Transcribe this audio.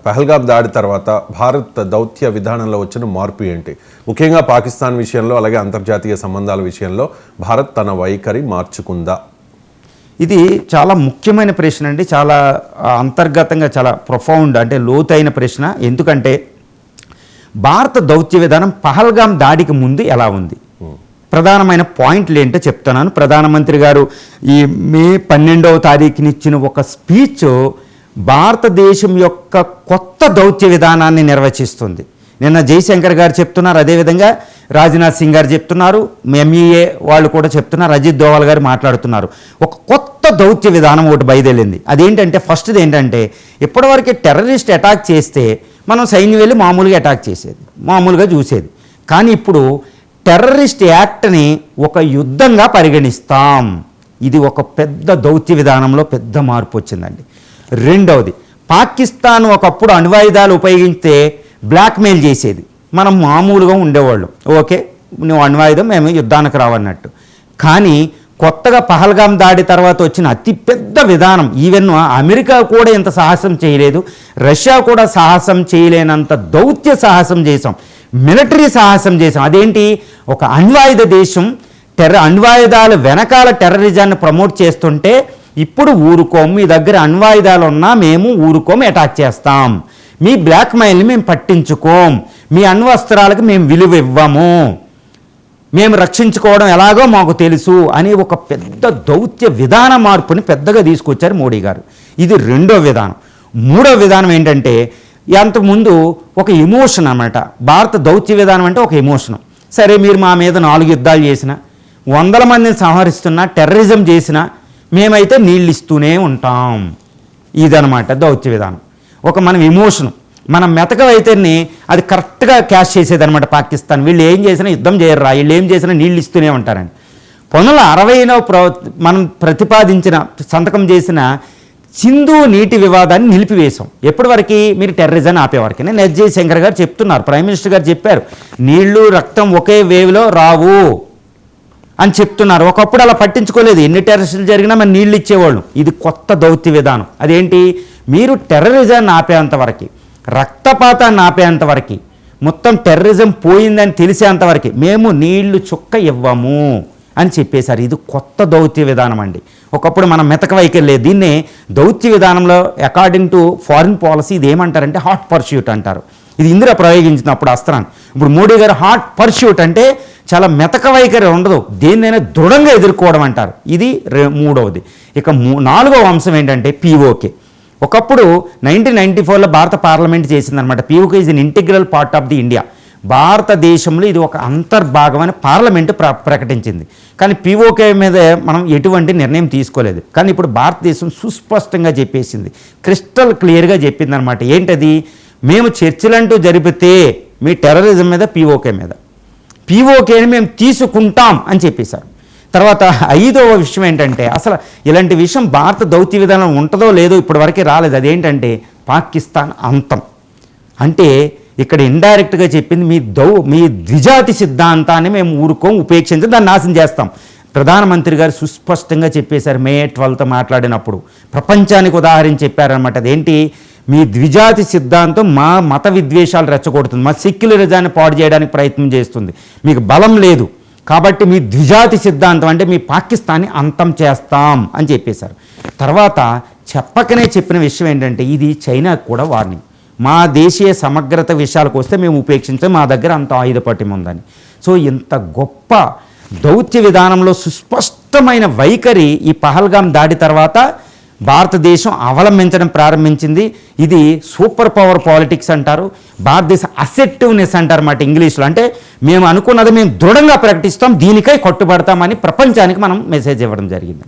పహల్గామ్ దాడి తర్వాత భారత్ దౌత్య విధానంలో వచ్చిన మార్పు ఏంటి? ముఖ్యంగా పాకిస్తాన్ విషయంలో అలాగే అంతర్జాతీయ సంబంధాల విషయంలో భారత్ తన వైఖరి మార్చుకుందా? ఇది చాలా ముఖ్యమైన ప్రశ్న అండి. చాలా అంతర్గతంగా చాలా ప్రొఫౌండ్ అంటే లోతైన ప్రశ్న. ఎందుకంటే భారత దౌత్య విధానం పహల్గామ్ దాడికి ముందు ఎలా ఉంది, ప్రధానమైన పాయింట్లు ఏంటో చెప్తున్నాను. ప్రధానమంత్రి గారు ఈ మే 12వ తారీఖున ఇచ్చిన ఒక స్పీచ్ భారతదేశం యొక్క కొత్త దౌత్య విధానాన్ని నిర్వచిస్తుంది. నిన్న జయశంకర్ గారు చెప్తున్నారు, అదేవిధంగా రాజ్నాథ్ సింగ్ గారు చెప్తున్నారు, ఎంఈఏ వాళ్ళు కూడా చెప్తున్నారు, అజిత్ దోవల్ గారు మాట్లాడుతున్నారు. ఒక కొత్త దౌత్య విధానం ఒకటి బయలుదేరింది. అదేంటంటే ఫస్ట్ది ఏంటంటే ఇప్పటివరకు టెర్రరిస్ట్ అటాక్ చేస్తే మనం సైన్యం వెళ్ళి మామూలుగా అటాక్ చేసేది, మామూలుగా చూసేది. కానీ ఇప్పుడు టెర్రరిస్ట్ యాక్ట్ని ఒక యుద్ధంగా పరిగణిస్తాం. ఇది ఒక పెద్ద దౌత్య విధానంలో పెద్ద మార్పు వచ్చిందండి. రెండవది, పాకిస్తాన్ ఒకప్పుడు అణ్వాయుధాలు ఉపయోగిస్తే బ్లాక్మెయిల్ చేసేది, మనం మామూలుగా ఉండేవాళ్ళం, ఓకే నువ్వు అణ్వాయుధం మేము యుద్ధానికి రావన్నట్టు. కానీ కొత్తగా పహల్గామ్ దాడి తర్వాత వచ్చిన అతిపెద్ద విధానం, ఈవెన్ అమెరికా కూడా ఇంత సాహసం చేయలేదు, రష్యా కూడా సాహసం చేయలేనంత దౌత్య సాహసం చేసాం, మిలిటరీ సాహసం చేసాం. అదేంటి, ఒక అణ్వాయుధ దేశం అణ్వాయుధాల వెనకాల టెర్రరిజాన్ని ప్రమోట్ చేస్తుంటే ఇప్పుడు ఊరుకోం, మీ దగ్గర అణ్వాయుధాలు ఉన్నా మేము ఊరుకోం, అటాక్ చేస్తాం, మీ బ్లాక్మెయిల్ని మేము పట్టించుకోం, మీ అణ్వస్త్రాలకు మేము విలువ ఇవ్వము, మేము రక్షించుకోవడం ఎలాగో మాకు తెలుసు అని ఒక పెద్ద దౌత్య విధాన మార్పుని పెద్దగా తీసుకొచ్చారు మోడీ గారు. ఇది రెండో విధానం. మూడో విధానం ఏంటంటే అంతకుముందు ఒక ఎమోషన్ అన్నమాట. భారత దౌత్య విధానం అంటే ఒక ఎమోషను. సరే మీరు మా మీద 4 యుద్ధాలు చేసినా, 100 మందిని సంహరిస్తున్నా, టెర్రరిజం చేసినా మేమైతే నీళ్ళు ఇస్తూనే ఉంటాం. ఇదనమాట దౌత్య విధానం. ఒక మనం ఎమోషను, మనం మెతకవైతేనే అది కరెక్ట్గా క్యాష్ చేసేదనమాట పాకిస్తాన్. వీళ్ళు ఏం చేసినా యుద్ధం చేయరురా, వీళ్ళు ఏం చేసినా నీళ్ళు ఇస్తూనే ఉంటారని. 1960లో మనం ప్రతిపాదించిన సంతకం చేసిన సింధు నీటి వివాదాన్ని నిలిపివేశాం. ఎప్పటి వరకు? మీరు టెర్రరిజాన్ని ఆపేవారికి. నేను జయశంకర్ గారు చెప్తున్నారు, ప్రైమ్ మినిస్టర్ గారు చెప్పారు, నీళ్లు రక్తం ఒకే వేవ్లో రావు అని చెప్తున్నారు. ఒకప్పుడు అలా పట్టించుకోలేదు, ఎన్ని టెర్రరిస్టులు జరిగినా మనం నీళ్ళు ఇచ్చేవాళ్ళు. ఇది కొత్త దౌత్య విధానం. అదేంటి, మీరు టెర్రరిజాన్ని ఆపేంతవరకు, రక్తపాతాన్ని ఆపేంతవరకు, మొత్తం టెర్రరిజం పోయిందని తెలిసేంతవరకు మేము నీళ్లు చుక్క ఇవ్వము అని చెప్పేశారు. ఇది కొత్త దౌత్య విధానం అండి. ఒకప్పుడు మనం మెతక వైఖరి లేదు. దీన్నే దౌత్య విధానంలో అకార్డింగ్ టు ఫారిన్ పాలసీ ఇది ఏమంటారంటే హాట్ పర్స్యూట్ అంటారు. ఇది ఇందిరా ప్రయోగించినప్పుడు అస్త్రాన్ని. ఇప్పుడు మోడీ గారు హాట్ పర్స్యూట్ అంటే చాలా మెతక వైఖరి ఉండదు, దేన్నైనా దృఢంగా ఎదుర్కోవడం అంటారు. ఇది మూడవది. ఇక నాలుగవ అంశం ఏంటంటే పీఓకే. ఒకప్పుడు 1994లో భారత పార్లమెంట్ చేసిందనమాట. PoK is an integral part of the India. భారతదేశంలో ఇది ఒక అంతర్భాగం అని పార్లమెంటు ప్రకటించింది. కానీ పీఓకే మీద మనం ఎటువంటి నిర్ణయం తీసుకోలేదు. కానీ ఇప్పుడు భారతదేశం సుస్పష్టంగా చెప్పేసింది, క్రిస్టల్ క్లియర్గా చెప్పిందనమాట. ఏంటది, మేము చర్చలంటూ జరిపితే మీ టెర్రరిజం మీద, పీఓకేని మేము తీసుకుంటాం అని చెప్పేశారు. తర్వాత 5వ విషయం ఏంటంటే, అసలు ఇలాంటి విషయం భారత దౌత్య విధానం ఉంటుందో లేదో ఇప్పటివరకు రాలేదు. అదేంటంటే పాకిస్తాన్ అంతం. అంటే ఇక్కడ ఇండైరెక్ట్గా చెప్పింది, మీ ద్విజాతి సిద్ధాంతాన్ని మేము ఊరుకోం, ఉపేక్షించి దాన్ని నాశనం చేస్తాం. ప్రధానమంత్రి గారు సుస్పష్టంగా చెప్పేశారు మే 12th మాట్లాడినప్పుడు, ప్రపంచానికి ఉదాహరణ చెప్పారనమాట. అదేంటి, మీ ద్విజాతి సిద్ధాంతం మా మత విద్వేషాలు రెచ్చగొడుతుంది, మా సెక్యులరిజాన్ని పాడు చేయడానికి ప్రయత్నం చేస్తుంది, మీకు బలం లేదు కాబట్టి మీ ద్విజాతి సిద్ధాంతం అంటే మీ పాకిస్తాన్ని అంతం చేస్తాం అని చెప్పేశారు. తర్వాత చెప్పకనే చెప్పిన విషయం ఏంటంటే, ఇది చైనాకు కూడా వార్నింగ్, మా దేశీయ సమగ్రత విషయాలకు వస్తే మేము ఉపేక్షించాం, మా దగ్గర అంత ఆయుధపట్యం ఉందని. సో ఇంత గొప్ప దౌత్య విధానంలో సుస్పష్టమైన వైఖరి ఈ పహల్గామ్ దాడి తర్వాత భారతదేశం అవలంబించడం ప్రారంభించింది. ఇది సూపర్ పవర్ పాలిటిక్స్ అంటారు, భారతదేశ అసెప్టివ్నెస్ అంటారు అన్నమాట ఇంగ్లీష్లో. అంటే మేము అనుకున్నది మేము దృఢంగా ప్రకటిస్తాం, దీనికై కట్టుబడతామని ప్రపంచానికి మనం మెసేజ్ ఇవ్వడం జరిగింది.